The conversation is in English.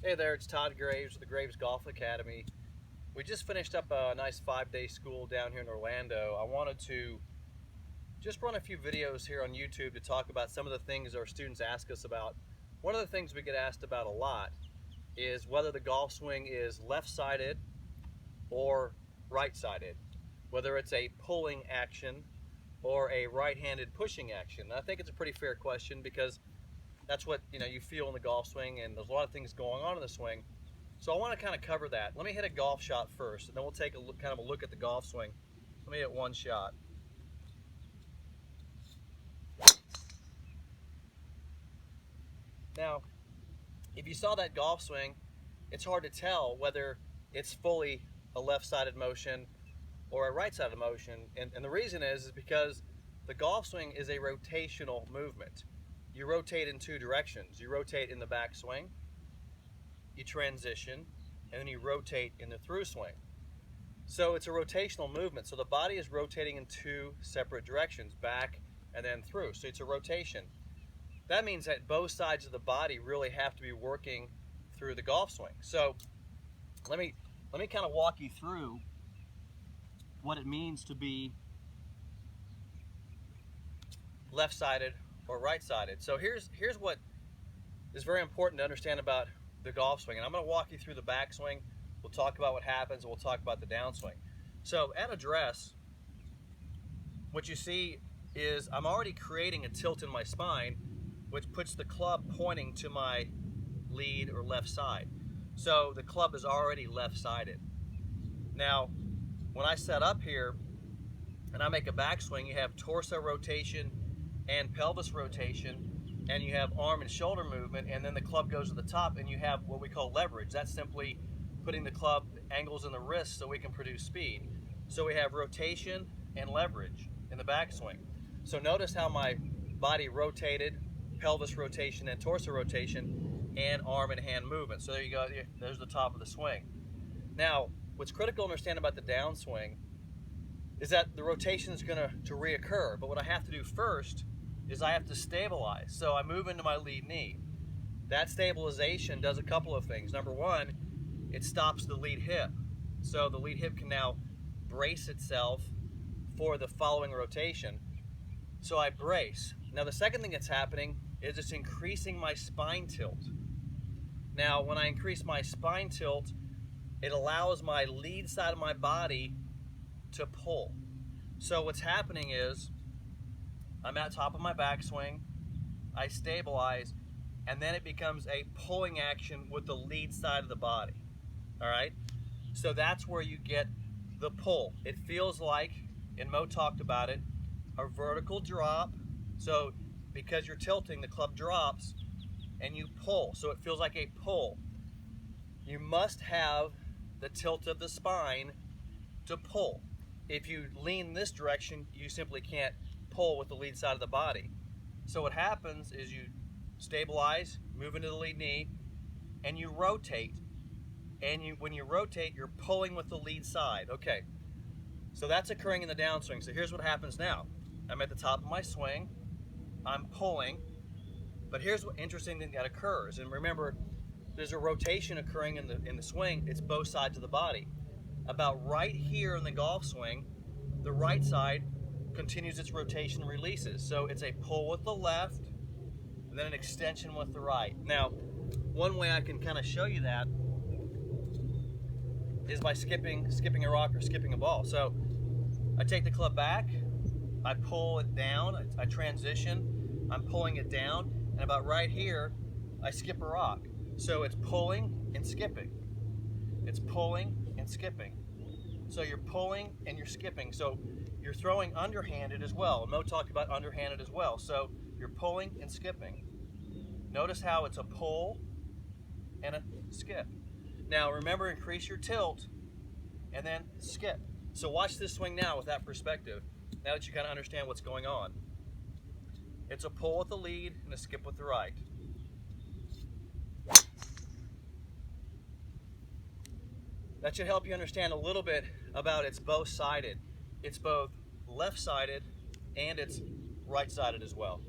Hey there, it's Todd Graves with the Graves Golf Academy. We just finished up a nice 5-day school down here in Orlando. I wanted to just run a few videos here on YouTube to talk about some of the things our students ask us about. One of the things we get asked about a lot is whether the golf swing is left-sided or right-sided, whether it's a pulling action or a right-handed pushing action. And I think it's a pretty fair question because that's what you feel in the golf swing, and there's a lot of things going on in the swing. So I want to kind of cover that. Let me hit a golf shot first, and then we'll take a look, kind of a look at the golf swing. Let me hit one shot. Now, if you saw that golf swing, it's hard to tell whether it's fully a left-sided motion or a right-sided motion, and the reason is because the golf swing is a rotational movement. You rotate in two directions. You rotate in the backswing, you transition, and then you rotate in the through swing. So it's a rotational movement. So the body is rotating in two separate directions, back and then through. So it's a rotation. That means that both sides of the body really have to be working through the golf swing. So let me kind of walk you through what it means to be left-sided or right-sided. So here's what is very important to understand about the golf swing. And I'm going to walk you through the backswing. We'll talk about what happens, and we'll talk about the downswing. So at address, what you see is I'm already creating a tilt in my spine, which puts the club pointing to my lead or left side. So the club is already left-sided. Now, when I set up here and I make a backswing, you have torso rotation and pelvis rotation, and you have arm and shoulder movement, and then the club goes to the top, and you have what we call leverage. That's simply putting the club angles in the wrist so we can produce speed. So we have rotation and leverage in the backswing. So notice how my body rotated, pelvis rotation and torso rotation, and arm and hand movement. So there you go, there's the top of the swing. Now, what's critical to understand about the downswing is that the rotation is going to reoccur, but what I have to do first is I have to stabilize. So I move into my lead knee. That stabilization does a couple of things. Number one, it stops the lead hip. So the lead hip can now brace itself for the following rotation. So I brace. Now the second thing that's happening is it's increasing my spine tilt. Now when I increase my spine tilt, it allows my lead side of my body to pull. So what's happening is I'm at top of my backswing, I stabilize, and then it becomes a pulling action with the lead side of the body. All right? So that's where you get the pull. It feels like, and Mo talked about it, a vertical drop. So because you're tilting, the club drops and you pull. So it feels like a pull. You must have the tilt of the spine to pull. If you lean this direction, you simply can't pull with the lead side of the body. So what happens is you stabilize, move into the lead knee, and you rotate. And when you rotate, you're pulling with the lead side. Okay, so that's occurring in the downswing. So here's what happens now. I'm at the top of my swing, I'm pulling, but here's what interesting thing that occurs. And remember, there's a rotation occurring in the swing. It's both sides of the body. About right here in the golf swing, the right side continues its rotation and releases. So it's a pull with the left, and then an extension with the right. Now, one way I can kind of show you that is by skipping a rock or skipping a ball. So I take the club back, I pull it down, I transition, I'm pulling it down, and about right here, I skip a rock. So it's pulling and skipping. It's pulling and skipping. So you're pulling and you're skipping. So you're throwing underhanded as well. Mo talked about underhanded as well. So you're pulling and skipping. Notice how it's a pull and a skip. Now remember, increase your tilt and then skip. So watch this swing now with that perspective. Now that you kind of understand what's going on. It's a pull with the lead and a skip with the right. That should help you understand a little bit about it's both sided. It's both left-sided and it's right-sided as well.